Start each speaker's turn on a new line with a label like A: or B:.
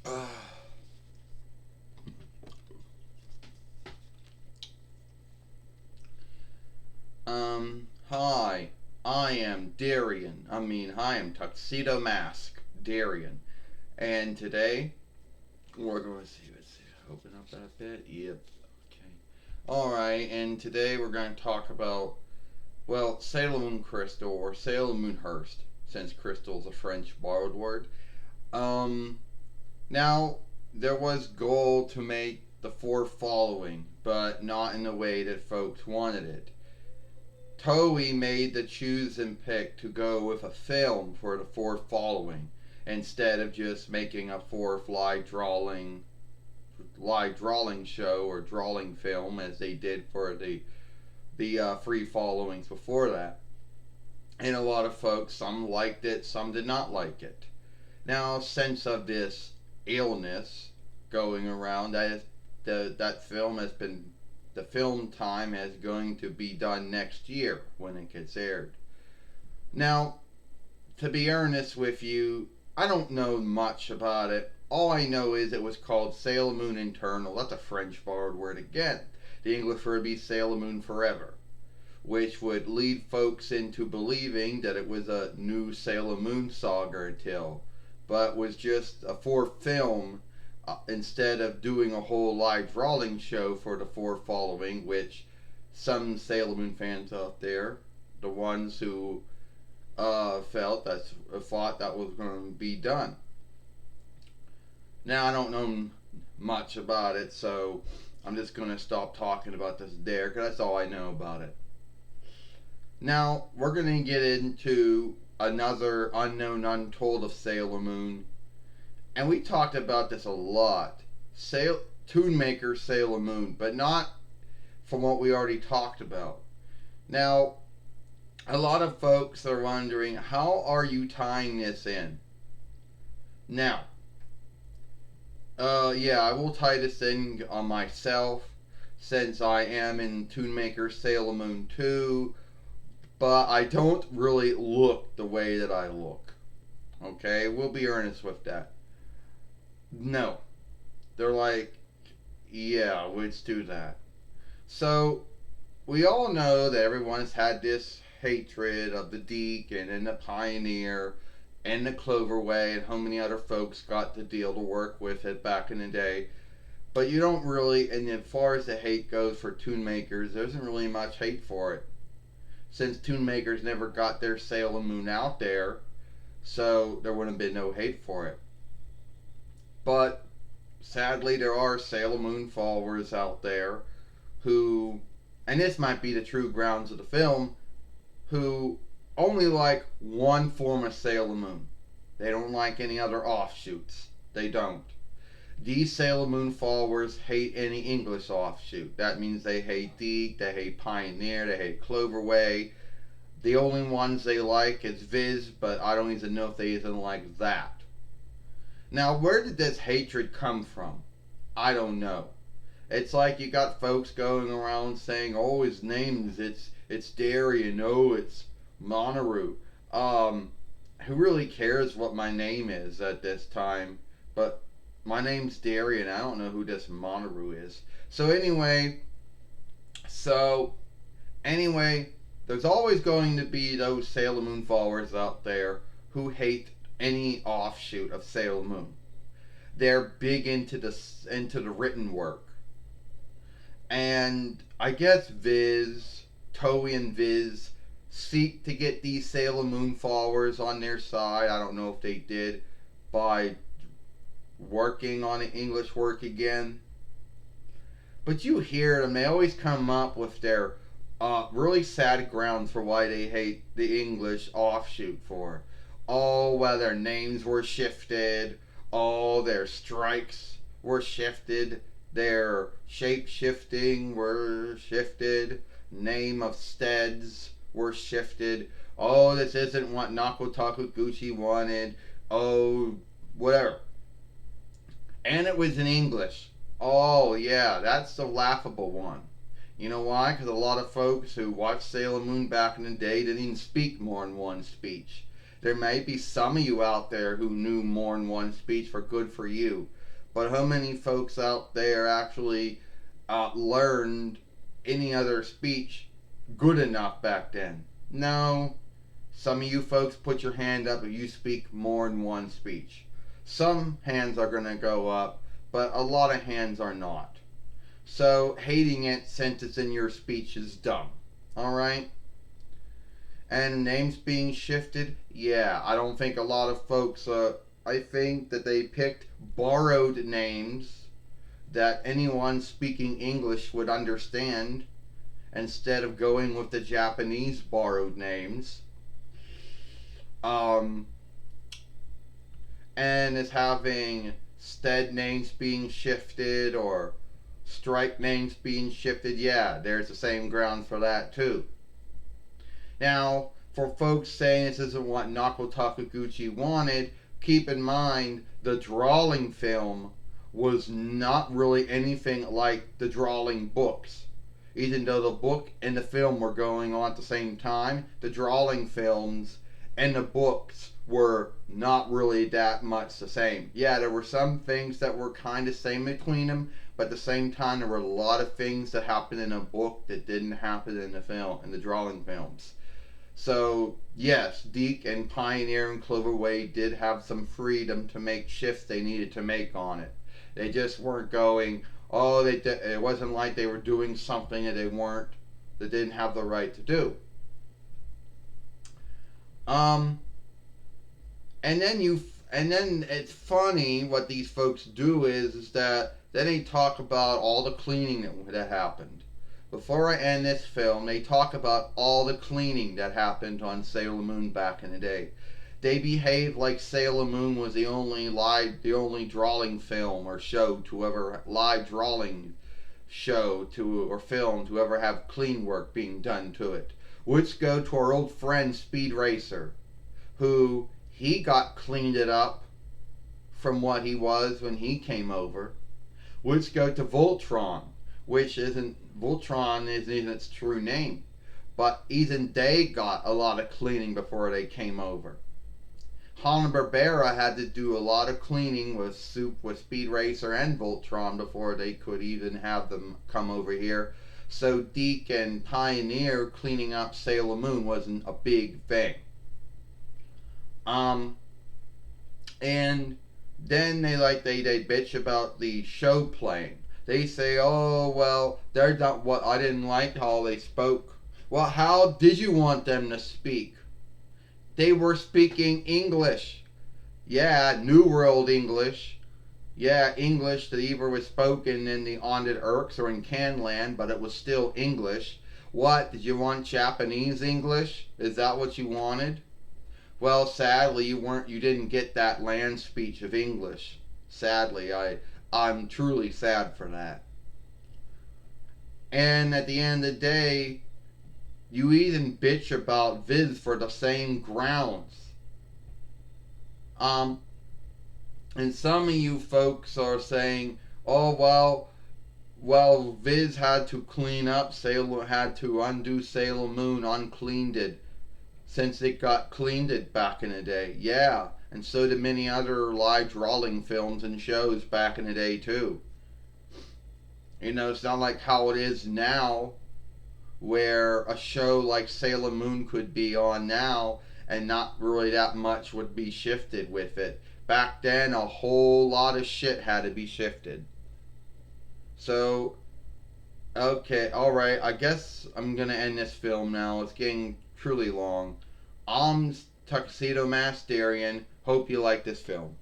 A: Hi, I am Darian. I am Tuxedo Mask, Darian. And today, we're going to see, open up that bit. Yep, okay. Alright, and today we're going to talk about, well, Sailor Moon Crystal, or Sailor Moon Hearst, since crystal is a French borrowed word. Um, Now, there was goal to make the four following, but not in the way that folks wanted it. Toei made the choose and pick to go with a film for the fourth following instead of just making a fourth live drawing show or drawing film as they did for the free followings before that. And a lot of folks, some liked it, some did not like it. Now, since of this illness going around, that film has been, the film time is going to be done next year when it gets aired. Now, to be earnest with you, I don't know much about it. All I know is it was called Sailor Moon Eternal. That's a French borrowed word again. The English word would be Sailor Moon Forever, which would lead folks into believing that it was a new Sailor Moon saga until, but was just a fourth film instead of doing a whole live drawing show for the four following, which some Sailor Moon fans out there, the ones who thought that was going to be done. Now I don't know much about it, so I'm just going to stop talking about this there because that's all I know about it. Now we're going to get into another unknown untold of Sailor Moon, and we talked about this a lot. Toon Maker Sailor Moon, but not from what we already talked about. Now, a lot of folks are wondering, how are you tying this in? Now, yeah, I will tie this in on myself since I am in Toon Maker Sailor Moon 2, but I don't really look the way that I look. Okay, we'll be earnest with that. No. They're like, yeah, let's do that. So, we all know that everyone's had this hatred of the Deacon and the Pioneer and the CLOVERWAY and how many other folks got the deal to work with it back in the day. But you don't really, and as far as the hate goes for Toon Makers, there isn't really much hate for it. Since Toon Makers never got their Sailor Moon out there, so there wouldn't have been no hate for it. But sadly, there are Sailor Moon followers out there who, and this might be the true grounds of the film, who only like one form of Sailor Moon. They don't like any other offshoots. They don't. These Sailor Moon followers hate any English offshoot. That means they hate Deke, they hate Pioneer, they hate CLOVERWAY. The only ones they like is Viz, but I don't even know if they even like that. Now, where did this hatred come from? I don't know. It's like you got folks going around saying, "Oh, his name's it's Darian. Oh, it's Monaru." Who really cares what my name is at this time? But my name's Darian. I don't know who this Monaru is. So anyway, there's always going to be those Sailor Moon followers out there who hate any offshoot of Sailor Moon. They're big into the written work. And I guess Toei and Viz seek to get these Sailor Moon followers on their side. I don't know if they did by working on the English work again. But you hear them, they always come up with their really sad grounds for why they hate the English offshoot for. Oh, well, their names were shifted. Oh, their strikes were shifted. Their shape shifting were shifted. Name of steads were shifted. Oh, this isn't what Nakotaku Gucci wanted. Oh, whatever. And it was in English. Oh, yeah, that's the laughable one. You know why? Because a lot of folks who watched Sailor Moon back in the day didn't even speak more than one speech. There may be some of you out there who knew more than one speech, for good for you. But how many folks out there actually learned any other speech good enough back then? No. Some of you folks put your hand up if you speak more than one speech. Some hands are going to go up, but a lot of hands are not. So hating it since it's in your speech is dumb. Alright? And names being shifted, yeah, I don't think a lot of folks, I think that they picked borrowed names that anyone speaking English would understand instead of going with the Japanese borrowed names. And is having stead names being shifted or strike names being shifted. Yeah, there's the same ground for that too. Now, for folks saying this isn't what Naoko Takaguchi wanted, keep in mind the drawing film was not really anything like the drawing books. Even though the book and the film were going on at the same time, the drawing films and the books were not really that much the same. Yeah, there were some things that were kind of same between them, but at the same time there were a lot of things that happened in a book that didn't happen in the film, in the drawing films. So yes, DiC and Pioneer and CLOVERWAY did have some freedom to make shifts they needed to make on it. They just weren't going, oh, it wasn't like they were doing something that that didn't have the right to do. And then it's funny what these folks do is that then they talk about all the cleaning that happened. Before I end this film, they talk about all the cleaning that happened on Sailor Moon back in the day. They behaved like Sailor Moon was the only drawing film or show to ever live drawing show to or film to ever have clean work being done to it. Let's go to our old friend Speed Racer, who he got cleaned it up from what he was when he came over. Let's go to Voltron, which Voltron isn't its true name, but even they got a lot of cleaning before they came over. Hanna-Barbera had to do a lot of cleaning with Speed Racer and Voltron before they could even have them come over here. So DiC and Pioneer cleaning up Sailor Moon wasn't a big thing. And then they bitch about the show playing. They say, oh, well, they're not what I didn't like how they spoke. Well, how did you want them to speak? They were speaking English. Yeah, New World English. Yeah, English that either was spoken in the Onded Irks or in Canland, but it was still English. What, did you want Japanese English? Is that what you wanted? Well, sadly, you didn't get that land speech of English. Sadly, I'm truly sad for that. And at the end of the day, you even bitch about Viz for the same grounds. And some of you folks are saying, oh, well, Viz had to clean up, had to undo Sailor Moon, uncleaned it, since it got cleaned it back in the day. Yeah, and so did many other live drawing films and shows back in the day too. You know, it's not like how it is now, where a show like Sailor Moon could be on now and not really that much would be shifted with it. Back then, a whole lot of shit had to be shifted. So, okay, alright, I guess I'm gonna end this film now. It's getting truly long. I'm Tuxedo Masterian. Hope you like this film.